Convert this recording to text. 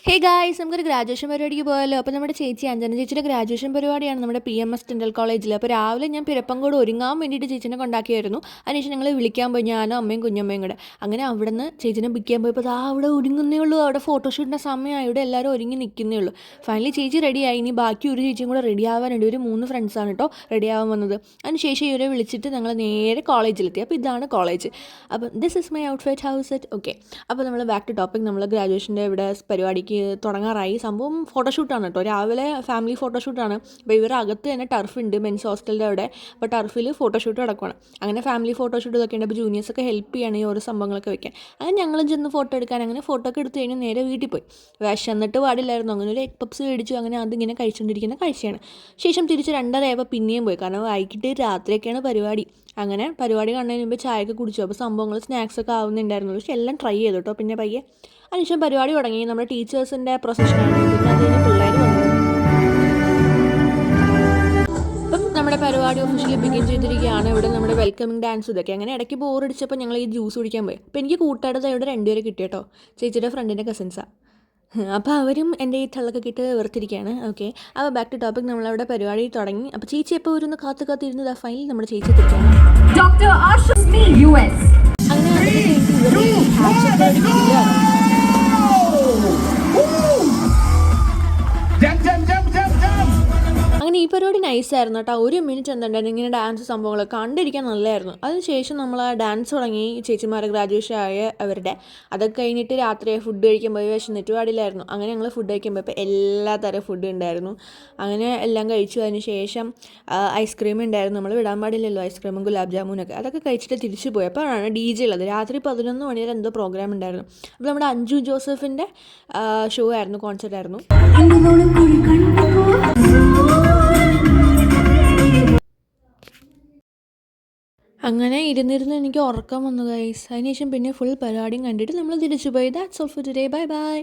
Hey guys, നമുക്കൊരു graduation പരിപാടിക്ക് പോയാലോ? അപ്പോൾ നമ്മുടെ ചേച്ചി അഞ്ജന ചേച്ചിയുടെ ഗ്രാജുവേഷൻ പരിപാടിയാണ് നമ്മുടെ PMS ഡെൻ്റൽ കോളേജിൽ. അപ്പോൾ രാവിലെ ഞാൻ പിരപ്പങ്കോട് ഒരുങ്ങാൻ വേണ്ടിയിട്ട് ചേച്ചീനെ കൊണ്ടാക്കിയായിരുന്നു. അതിനുശേഷം ഞങ്ങൾ വിളിക്കാൻ പോയി, ഞാനും അമ്മയും കുഞ്ഞമ്മയും കൂടെ. അങ്ങനെ അവിടെ നിന്ന് ചേച്ചീനെ പിക്ക് ചെയ്യാൻ പോയപ്പോൾ അവിടെ ഒരുങ്ങുന്നേ ഉള്ളൂ. അവിടെ ഫോട്ടോഷൂട്ടിൻ്റെ സമയമായി, ഇവിടെ എല്ലാവരും ഒരുങ്ങി നിൽക്കുന്നേ ഉള്ളൂ. ഫൈനലി ചേച്ചി റെഡിയായി. ഇനി ബാക്കി ഒരു ചേച്ചിയും കൂടെ റെഡി ആവാനുണ്ട്. ഒരു 3 ഫ്രണ്ട്സാണ് കേട്ടോ റെഡി ആവാൻ വന്നത്. അതിനുശേഷം ഇവരെ വിളിച്ചിട്ട് ഞങ്ങൾ നേരെ കോളേജിലെത്തി. അപ്പോൾ ഇതാണ് കോളേജ്. അപ്പോൾ this is my outfit, house it okay. അപ്പോൾ നമ്മൾ ബാക്ക് ടു ടോപ്പിക്. നമ്മൾ ഗ്രാജുവേഷൻ്റെ ഇവിടെ പരിപാടിക്ക് തുടങ്ങാറായി. സംഭവം ഫോട്ടോഷൂട്ടാണ് കേട്ടോ, രാവിലെ ഫാമിലി ഫോട്ടോഷൂട്ടാണ്. അപ്പോൾ ഇവരുടെ അകത്ത് തന്നെ ടർഫുണ്ട്, മെൻസ് ഹോസ്റ്റലിൻ്റെ അവിടെ. അപ്പോൾ ടർഫിൽ ഫോട്ടോഷൂട്ട് നടക്കുകയാണ്. അങ്ങനെ ഫാമിലി ഫോട്ടോഷൂട്ട് ഇതൊക്കെ ഉണ്ട്. അപ്പോൾ ജൂനിയേഴ്സൊക്കെ ഹെൽപ്പ് ചെയ്യണം ഈ ഓരോ സംഭവങ്ങളൊക്കെ വെക്കാൻ. അങ്ങനെ ഞങ്ങളും ചെന്ന് ഫോട്ടോ എടുക്കാൻ. അങ്ങനെ ഫോട്ടോ ഒക്കെ എടുത്ത് കഴിഞ്ഞ് നേരെ വീട്ടിൽ പോയി. വിശന്നിട്ട് പാടില്ലായിരുന്നു. അങ്ങനെ ഒരു എഗ് പപ്സ് മേടിച്ചു. അങ്ങനെ അതിങ്ങനെ കഴിച്ചുകൊണ്ടിരിക്കുന്ന കാഴ്ചയാണ്. ശേഷം തിരിച്ച് 2:30 ആയപ്പോൾ പിന്നെയും പോയി, കാരണം വൈകിട്ട് രാത്രിയൊക്കെയാണ് പരിപാടി. അങ്ങനെ പരിപാടി കണ്ടതിന് മുമ്പ് ചായയൊക്കെ കുടിച്ചു. അപ്പോൾ സംഭവങ്ങൾ സ്നാക്സൊക്കെ ആവുന്നുണ്ടായിരുന്നു. പക്ഷേ എല്ലാം ട്രൈ ചെയ്തു കേട്ടോ. പിന്നെ പയ്യെ അതിനുശേഷം പരിപാടി തുടങ്ങി. നമ്മുടെ ടീച്ചേഴ്സിൻ്റെ പ്രൊസഷനാണ്. പിന്നെ അത് കഴിഞ്ഞ് പിള്ളേർ വന്നു. അപ്പം നമ്മുടെ പരിപാടി ഒഫീഷ്യലി ബിഗിൻ ചെയ്തിരിക്കുകയാണ്. ഇവിടെ നമ്മുടെ വെൽക്കമിങ് ഡാൻസ് ഇതൊക്കെ. അങ്ങനെ ഇടയ്ക്ക് ബോറടിച്ചപ്പോൾ ഞങ്ങൾ ഈ ജ്യൂസ് കുടിക്കാൻ പോയി. അപ്പോൾ എനിക്ക് കൂട്ടായിട്ട് ഇവിടെ 2 പേരെ കിട്ടി കേട്ടോ. ചേച്ചിയുടെ ഫ്രണ്ടിൻ്റെ കസിൻസാണ്. അപ്പോൾ അവരും എൻ്റെ ഈ തള്ളൊക്കെ കിട്ട് വെറുത്തിരിക്കുകയാണ്. ഓക്കെ, അപ്പോൾ ബാക്ക് ടു ടോപ്പിക്. നമ്മളവിടെ പരിപാടി തുടങ്ങി. അപ്പോൾ ചേച്ചി എപ്പോൾ വരുന്ന കാത്തിരുന്നത് ആ ഫൈനൽ നമ്മുടെ ചേച്ചി എത്തിക്കുകയാണ്. അങ്ങനെ അങ്ങനെ ഈ പരിപാടി നൈസായിരുന്നു കേട്ടോ. 1 മിനിറ്റ് എന്തുണ്ടായിരുന്നു ഇങ്ങനെ ഡാൻസ് സംഭവങ്ങളൊക്കെ കണ്ടിരിക്കാൻ നല്ലതായിരുന്നു. അതിനുശേഷം നമ്മൾ ആ ഡാൻസ് തുടങ്ങി. ചേച്ചിമാരെ ഗ്രാജുവേഷൻ ആയ അവരുടെ അതൊക്കെ കഴിഞ്ഞിട്ട് രാത്രി ഫുഡ് കഴിക്കാൻ പോയി. വിശന്നിട്ട് പാടില്ലായിരുന്നു. അങ്ങനെ ഞങ്ങൾ ഫുഡ് കഴിക്കാൻ പോയപ്പോൾ എല്ലാ തരം ഫുഡ് ഉണ്ടായിരുന്നു. അങ്ങനെ എല്ലാം കഴിച്ചു. അതിന് ശേഷം ഐസ്ക്രീം ഉണ്ടായിരുന്നു. നമ്മൾ വിടാൻ പാടില്ലല്ലോ ഐസ്ക്രീമും ഗുലാബ് ജാമുനൊക്കെ. അതൊക്കെ കഴിച്ചിട്ട് തിരിച്ചു പോയി. അപ്പോഴാണ് DJ ഉള്ളത്. രാത്രി 11 മണി വരെ എന്തോ പ്രോഗ്രാം ഉണ്ടായിരുന്നു. അപ്പോൾ നമ്മുടെ അഞ്ജു ജോസഫിൻ്റെ ഷോ ആയിരുന്നു, കോൺസെർട്ട് ആയിരുന്നു. അങ്ങനെ ഇരുന്നിരുന്ന് എനിക്ക് ഉറക്കം വന്നു ഗൈസ്. അതിനുശേഷം പിന്നെ ഫുൾ പരിപാടിയും കണ്ടിട്ട് നമ്മൾ തിരിച്ചു പോയി. That's all for today. Bye bye.